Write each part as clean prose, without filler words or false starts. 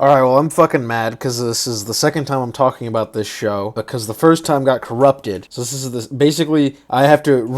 Alright, well, I'm fucking mad because this is the second time I'm talking about this show because the first time got corrupted. So basically, I have to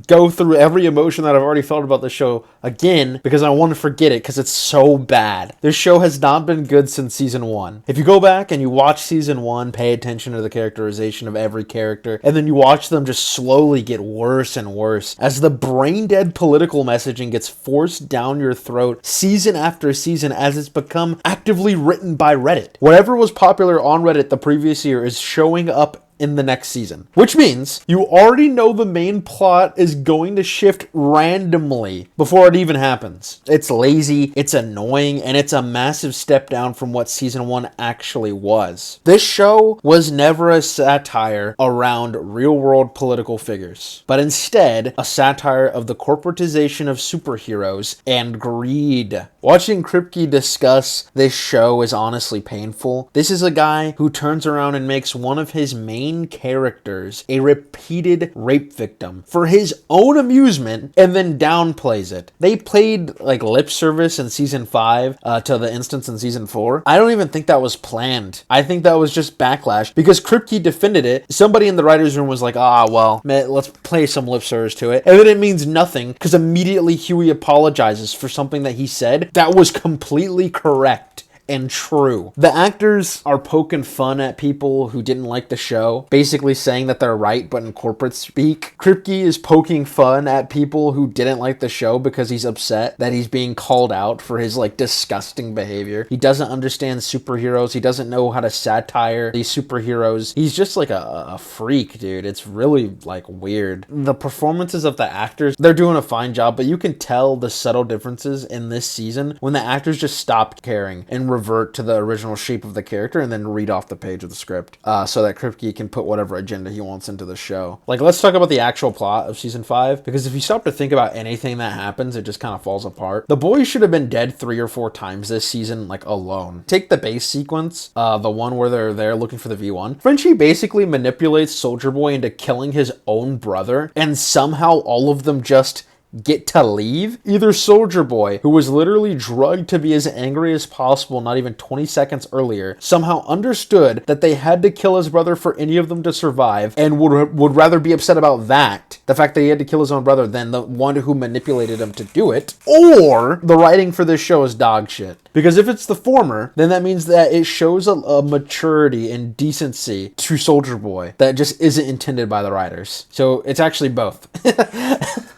go through every emotion that I've already felt about this show again because I want to forget it because it's so bad. This show has not been good since season 1. If you go back and you watch season 1, pay attention to the characterization of every character, and then you watch them just slowly get worse and worse as the brain-dead political messaging gets forced down your throat season after season as it's become actively written by Reddit. Whatever was popular on Reddit the previous year is showing up in the next season. Which means you already know the main plot is going to shift randomly before it even happens. It's lazy, it's annoying, and it's a massive step down from what season 1 actually was. This show was never a satire around real-world political figures, but instead a satire of the corporatization of superheroes and greed. Watching Kripke discuss this show is honestly painful. This is a guy who turns around and makes one of his main characters a repeated rape victim for his own amusement and then downplays it. They played like lip service in season 5 to the instance in season 4. I don't even think that was planned. I think that was just backlash because Kripke defended it. Somebody in the writer's room was like, well, let's play some lip service to it. And then it means nothing because immediately Huey apologizes for something that he said that was completely correct and true. The actors are poking fun at people who didn't like the show, basically saying that they're right, but in corporate speak. Kripke is poking fun at people who didn't like the show because he's upset that he's being called out for his disgusting behavior. He doesn't understand superheroes. He doesn't know how to satire these superheroes. He's just like a freak, dude. It's really weird. The performances of the actors, they're doing a fine job, but you can tell the subtle differences in this season when the actors just stopped caring and revert to the original shape of the character and then read off the page of the script so that Kripke can put whatever agenda he wants into the show. Let's talk about the actual plot of season 5, because if you stop to think about anything that happens, it just kind of falls apart. The boys should have been dead 3 or 4 times this season, alone. Take the base sequence, the one where they're there looking for the V1. Frenchie basically manipulates Soldier Boy into killing his own brother, and somehow all of them just get to leave? Either Soldier Boy, who was literally drugged to be as angry as possible not even 20 seconds earlier, somehow understood that they had to kill his brother for any of them to survive and would rather be upset about that, the fact that he had to kill his own brother, than the one who manipulated him to do it. Or the writing for this show is dog shit. Because if it's the former, then that means that it shows a maturity and decency to Soldier Boy that just isn't intended by the writers. So it's actually both.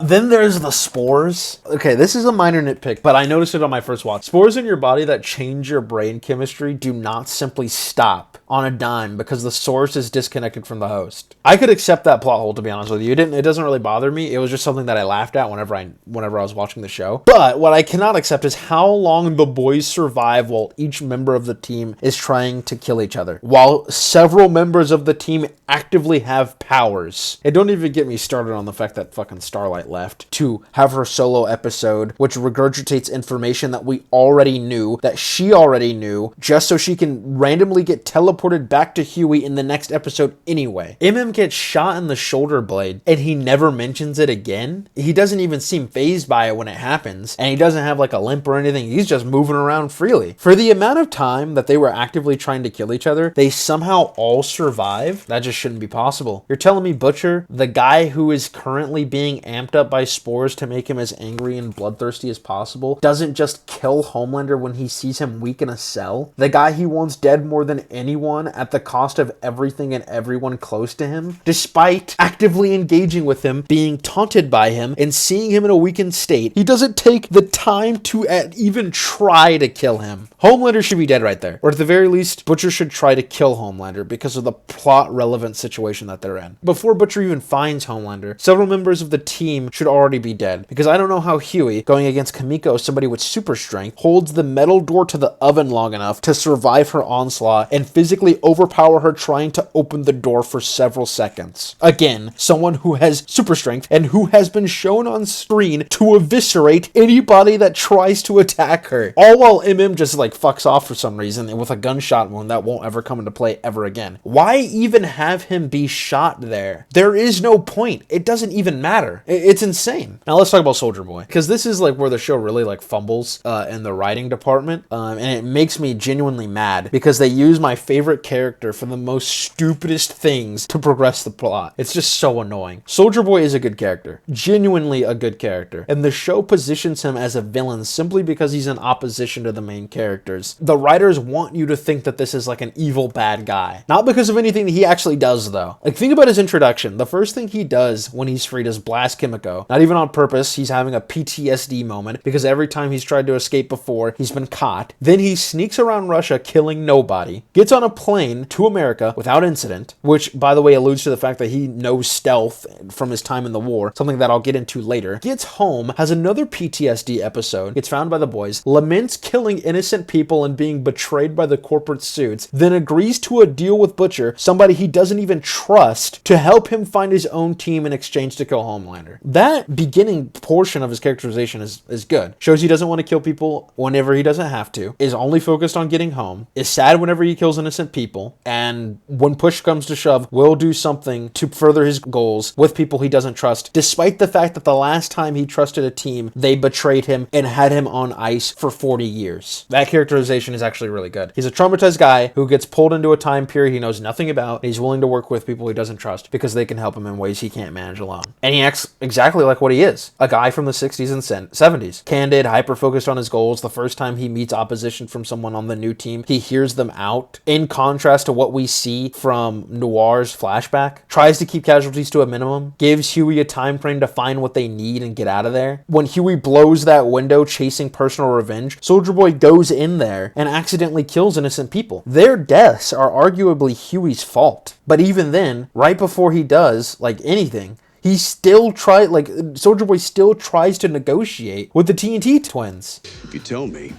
Then there's the spores. Okay, this is a minor nitpick, but I noticed it on my first watch. Spores in your body that change your brain chemistry do not simply stop on a dime because the source is disconnected from the host. I could accept that plot hole, to be honest with you. It doesn't really bother me. It was just something that I laughed at whenever I was watching the show. But what I cannot accept is how long the boys survive while each member of the team is trying to kill each other, while several members of the team actively have powers. And don't even get me started on the fact that fucking Starlight left to have her solo episode, which regurgitates information that we already knew, that she already knew, just so she can randomly get teleported back to Huey in the next episode anyway. MM gets shot in the shoulder blade, and he never mentions it again. He doesn't even seem fazed by it when it happens, and he doesn't have a limp or anything. He's just moving around freely. For the amount of time that they were actively trying to kill each other, they somehow all survive? That just shouldn't be possible. You're telling me Butcher, the guy who is currently being amped up by spores to make him as angry and bloodthirsty as possible, doesn't just kill Homelander when he sees him weak in a cell? The guy he wants dead more than anyone at the cost of everything and everyone close to him, despite actively engaging with him, being taunted by him, and seeing him in a weakened state, he doesn't take the time to even try to kill him. Homelander should be dead right there. Or at the very least, Butcher should try to kill Homelander because of the plot-relevant situation that they're in. Before Butcher even finds Homelander, several members of the team should already be dead, because I don't know how Huey, going against Kamiko, somebody with super strength, holds the metal door to the oven long enough to survive her onslaught and physically basically overpower her trying to open the door for several seconds. Again, someone who has super strength and who has been shown on screen to eviscerate anybody that tries to attack her. All while MM just like fucks off for some reason with a gunshot wound that won't ever come into play ever again. Why even have him be shot there? There is no point. It doesn't even matter. It's insane. Now let's talk about Soldier Boy, because this is like where the show really like fumbles in the writing department, and it makes me genuinely mad because they use my favorite character for the most stupidest things to progress the plot. It's just so annoying. Soldier Boy is a good character, genuinely a good character, and the show positions him as a villain simply because he's in opposition to the main characters. The writers want you to think that this is like an evil bad guy, not because of anything that he actually does though. Like, think about his introduction. The first thing he does when he's freed is blast Kimiko. Not even on purpose. He's having a PTSD moment because every time he's tried to escape before, he's been caught. Then he sneaks around Russia killing nobody, gets on a plane to America without incident, which by the way alludes to the fact that he knows stealth from his time in the war, something that I'll get into later. Gets home, has another PTSD episode, gets found by the boys, laments killing innocent people and being betrayed by the corporate suits, then agrees to a deal with Butcher, somebody he doesn't even trust, to help him find his own team in exchange to kill Homelander. That beginning portion of his characterization is good. Shows he doesn't want to kill people whenever he doesn't have to, is only focused on getting home, is sad whenever he kills innocent people, and when push comes to shove, will do something to further his goals with people he doesn't trust, despite the fact that the last time he trusted a team, they betrayed him and had him on ice for 40 years. That characterization is actually really good. He's a traumatized guy who gets pulled into a time period he knows nothing about, and he's willing to work with people he doesn't trust because they can help him in ways he can't manage alone. And he acts exactly like what he is, a guy from the 60s and 70s. Candid, hyper-focused on his goals. The first time he meets opposition from someone on the new team, he hears them out, in contrast to what we see from Noir's flashback. Tries to keep casualties to a minimum, gives Huey a time frame to find what they need and get out of there. When Huey blows that window chasing personal revenge, Soldier Boy goes in there and accidentally kills innocent people. Their deaths are arguably Huey's fault. But even then, right before he does, like anything, he still Soldier Boy still tries to negotiate with the TNT twins. If you tell me,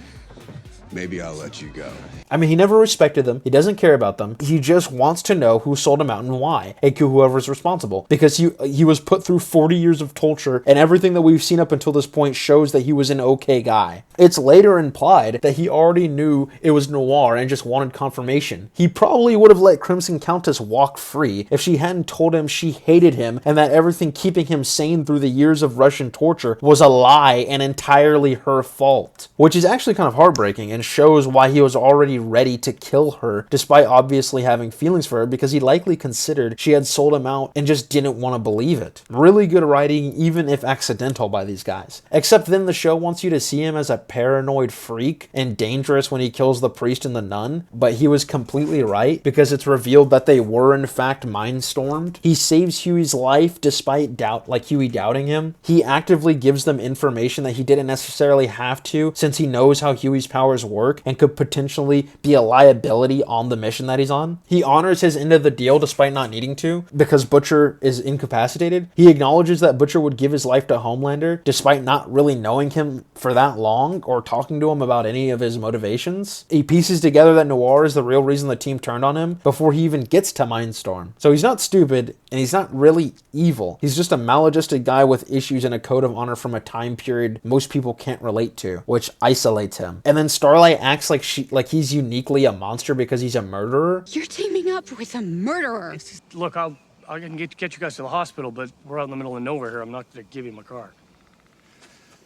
maybe I'll let you go. I mean, he never respected them. He doesn't care about them. He just wants to know who sold him out and why, and whoever's responsible. Because he was put through 40 years of torture, and everything that we've seen up until this point shows that he was an okay guy. It's later implied that he already knew it was Noir and just wanted confirmation. He probably would have let Crimson Countess walk free if she hadn't told him she hated him and that everything keeping him sane through the years of Russian torture was a lie and entirely her fault. Which is actually kind of heartbreaking and shows why he was already ready to kill her, despite obviously having feelings for her, because he likely considered she had sold him out and just didn't want to believe it. Really good writing, even if accidental by these guys. Except then the show wants you to see him as a paranoid freak and dangerous when he kills the priest and the nun, but he was completely right because it's revealed that they were in fact mind-stormed. He saves Huey's life despite Huey doubting him. He actively gives them information that he didn't necessarily have to, since he knows how Huey's powers work and could potentially be a liability on the mission that he's on. He honors his end of the deal despite not needing to because Butcher is incapacitated. He acknowledges that Butcher would give his life to Homelander despite not really knowing him for that long or talking to him about any of his motivations. He pieces together that Noir is the real reason the team turned on him before he even gets to Mindstorm. So he's not stupid and he's not really evil. He's just a maladjusted guy with issues and a code of honor from a time period most people can't relate to, which isolates him. And then Starlight acts like he's uniquely a monster because he's a murderer. You're teaming up with a murderer. Look, I can get you guys to the hospital, but we're out in the middle of nowhere here. I'm not going to give you my car.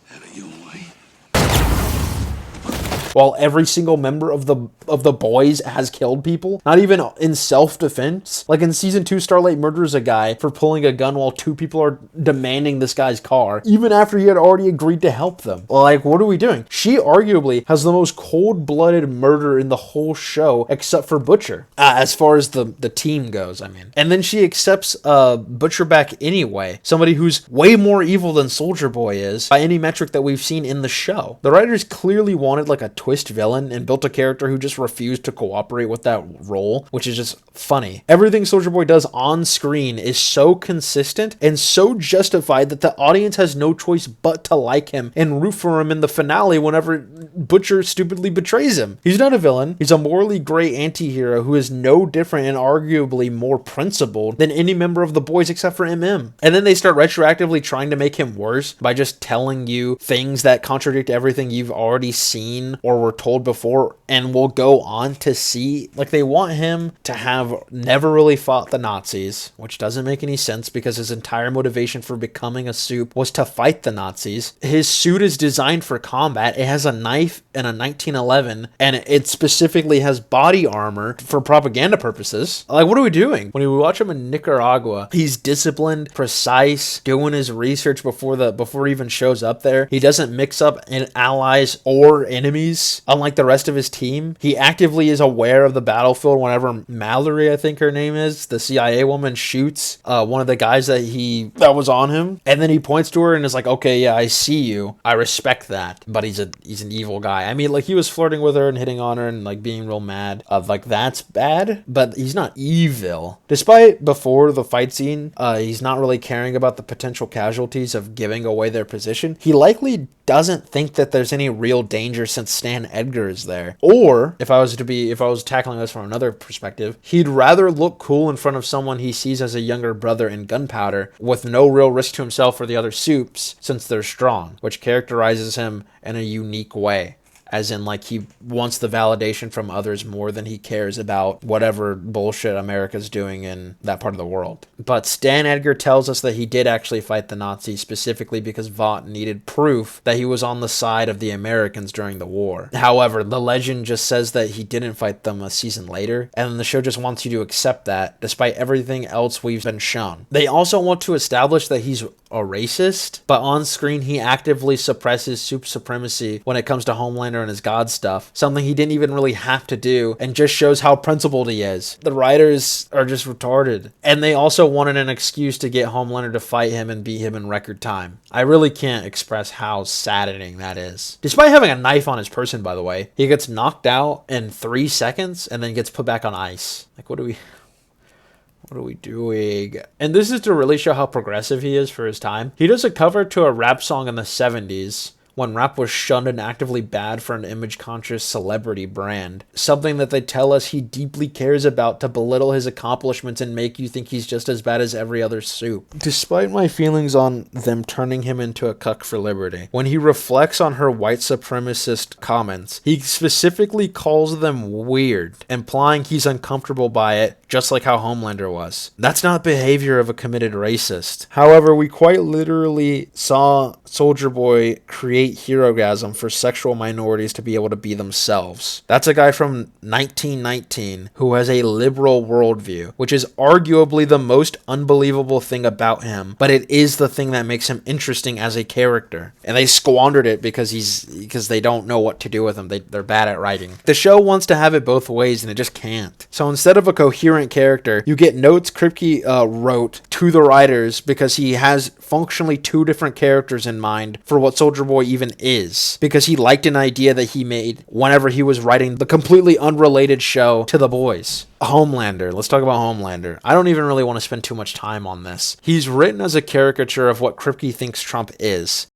Have it your way. While every single member of the boys has killed people, not even in self-defense. Like in season 2, Starlight murders a guy for pulling a gun while 2 people are demanding this guy's car, even after he had already agreed to help them. Like, what are we doing? She arguably has the most cold-blooded murder in the whole show, except for Butcher, as far as the team goes, I mean. And then she accepts Butcher back anyway, somebody who's way more evil than Soldier Boy is, by any metric that we've seen in the show. The writers clearly wanted like a twist villain and built a character who just refused to cooperate with that role, which is just funny. Everything Soulja Boy does on screen is so consistent and so justified that the audience has no choice but to like him and root for him in the finale whenever Butcher stupidly betrays him. He's not a villain. He's a morally gray anti-hero who is no different and arguably more principled than any member of the boys except for MM. And then they start retroactively trying to make him worse by just telling you things that contradict everything you've already seen or were told before and will go on to see. Like, they want him to have never really fought the Nazis, which doesn't make any sense because his entire motivation for becoming a soup was to fight the Nazis. His suit is designed for combat. It has a knife and a 1911, and it specifically has body armor for propaganda purposes. Like, what are we doing? When we watch him in Nicaragua, he's disciplined, precise, doing his research before he even shows up there. He doesn't mix up allies or enemies, unlike the rest of his team. He actively is aware of the battlefield whenever Mallory, I think her name is, the CIA woman, shoots one of the guys that was on him, and then he points to her and is like, okay, yeah, I see you, I respect that, but he's an evil guy. I mean, like, he was flirting with her and hitting on her and like being real mad. Like, that's bad, but he's not evil. Despite before the fight scene, he's not really caring about the potential casualties of giving away their position. He likely doesn't think that there's any real danger since Stan Edgar is there. Or if I was tackling this from another perspective, he'd rather look cool in front of someone he sees as a younger brother in Gunpowder with no real risk to himself or the other soups since they're strong, which characterizes him in a unique way. As in, like, he wants the validation from others more than he cares about whatever bullshit America's doing in that part of the world. But Stan Edgar tells us that he did actually fight the Nazis specifically because Vought needed proof that he was on the side of the Americans during the war. However, the legend just says that he didn't fight them a season later, and the show just wants you to accept that despite everything else we've been shown. They also want to establish that he's a racist, but on screen he actively suppresses soup supremacy when it comes to Homelander and his god stuff, something he didn't even really have to do, and just shows how principled he is. The writers are just retarded, and they also wanted an excuse to get Homelander to fight him and beat him in record time. I really can't express how saddening that is. Despite having a knife on his person, by the way, he gets knocked out in 3 seconds and then gets put back on ice. Like, what are we doing? And this is to really show how progressive he is for his time. He does a cover to a rap song in the 70s when rap was shunned and actively bad for an image-conscious celebrity brand. Something that they tell us he deeply cares about to belittle his accomplishments and make you think he's just as bad as every other soup. Despite my feelings on them turning him into a cuck for liberty, when he reflects on her white supremacist comments, he specifically calls them weird, implying he's uncomfortable by it, just like how Homelander was. That's not behavior of a committed racist. However, we quite literally saw Soulja Boy create herogasm for sexual minorities to be able to be themselves. That's a guy from 1919 who has a liberal worldview, which is arguably the most unbelievable thing about him, but it is the thing that makes him interesting as a character. And they squandered it because they don't know what to do with him. They're bad at writing. The show wants to have it both ways, and it just can't. So instead of a coherent character, you get notes Kripke wrote to the writers because he has functionally 2 different characters in mind for what Soulja Boy even is, because he liked an idea that he made whenever he was writing the completely unrelated show to the boys. Homelander. Let's talk about Homelander. I don't even really want to spend too much time on this. He's written as a caricature of what Kripke thinks Trump is.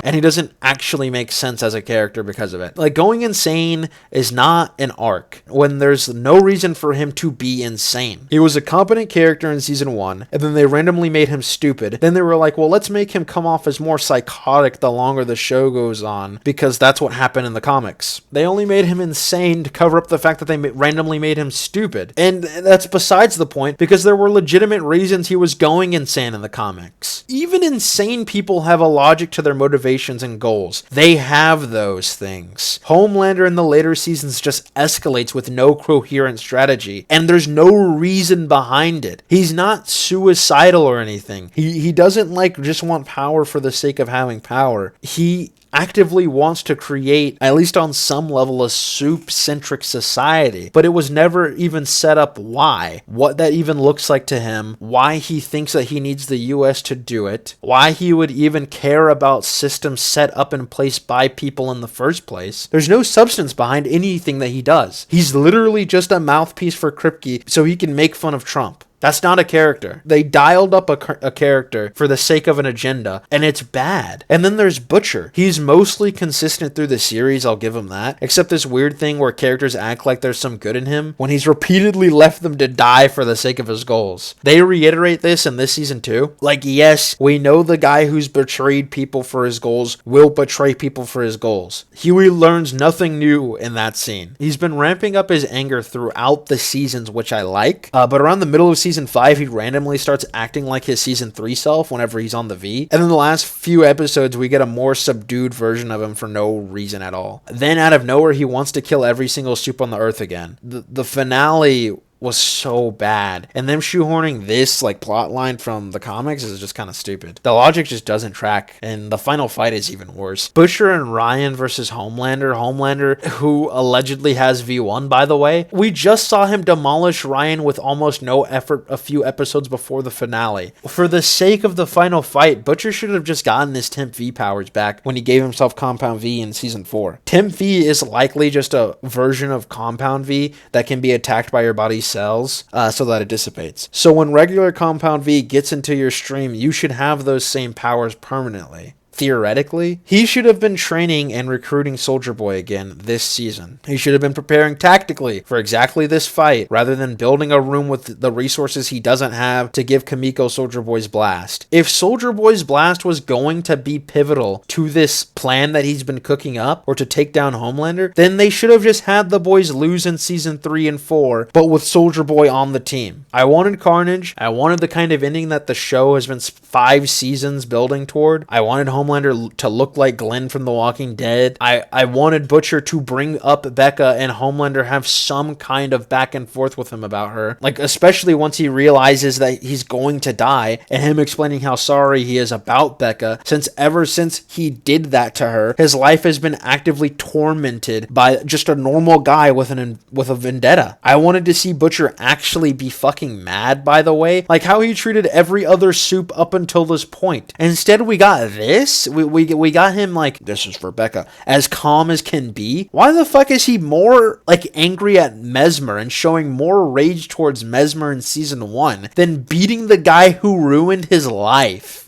And he doesn't actually make sense as a character because of it. Like, going insane is not an arc when there's no reason for him to be insane. He was a competent character in season 1, and then they randomly made him stupid. Then they were like, well, let's make him come off as more psychotic the longer the show goes on, because that's what happened in the comics. They only made him insane to cover up the fact that they randomly made him stupid. And that's besides the point, because there were legitimate reasons he was going insane in the comics. Even insane people have a logic to their motivation and goals. They have those things. Homelander in the later seasons just escalates with no coherent strategy, and there's no reason behind it. He's not suicidal or anything. He doesn't just want power for the sake of having power. He actively wants to create, at least on some level, a soup-centric society, but it was never even set up why, what that even looks like to him, why he thinks that he needs the US to do it, why he would even care about systems set up in place by people in the first place. There's no substance behind anything that he does. He's literally just a mouthpiece for Kripke so he can make fun of Trump. That's not a character. They dialed up a character for the sake of an agenda, and it's bad. And then there's Butcher. He's mostly consistent through the series, I'll give him that. Except this weird thing where characters act like there's some good in him when he's repeatedly left them to die for the sake of his goals. They reiterate this in this season too. Like, yes, we know the guy who's betrayed people for his goals will betray people for his goals. Huey learns nothing new in that scene. He's been ramping up his anger throughout the seasons, which I like. But around the middle of season 5, he randomly starts acting like his season 3 self whenever he's on the V. And then the last few episodes, we get a more subdued version of him for no reason at all. Then out of nowhere, he wants to kill every single soup on the earth again. The finale was so bad, and them shoehorning this like plot line from the comics is just kind of stupid. The logic just doesn't track, and the final fight is even worse. Butcher and Ryan versus Homelander, who allegedly has V1, by the way. We just saw him demolish Ryan with almost no effort a few episodes before the finale. For the sake of the final fight, Butcher should have just gotten his Temp V powers back when he gave himself Compound V in season 4. Temp V is likely just a version of Compound V that can be attacked by your body's cells so that it dissipates. So when regular Compound V gets into your stream, you should have those same powers permanently. Theoretically, he should have been training and recruiting Soldier Boy again this season. He should have been preparing tactically for exactly this fight, rather than building a room with the resources he doesn't have to give Kimiko Soldier Boy's blast. If Soldier Boy's blast was going to be pivotal to this plan that he's been cooking up, or to take down Homelander, then they should have just had the boys lose in season 3 and 4, but with Soldier Boy on the team. I wanted carnage. I wanted the kind of ending that the show has been 5 seasons building toward. I wanted Homelander to look like Glenn from The Walking Dead. I wanted Butcher to bring up Becca and Homelander have some kind of back and forth with him about her. Like, especially once he realizes that he's going to die, and him explaining how sorry he is about Becca, since ever since he did that to her, his life has been actively tormented by just a normal guy with a vendetta. I wanted to see Butcher actually be fucking mad, by the way, like how he treated every other soup up until this point. Instead, we got this. We got him like, this is for Becca, as calm as can be. Why the fuck is he more like angry at Mesmer and showing more rage towards Mesmer in season 1 than beating the guy who ruined his life?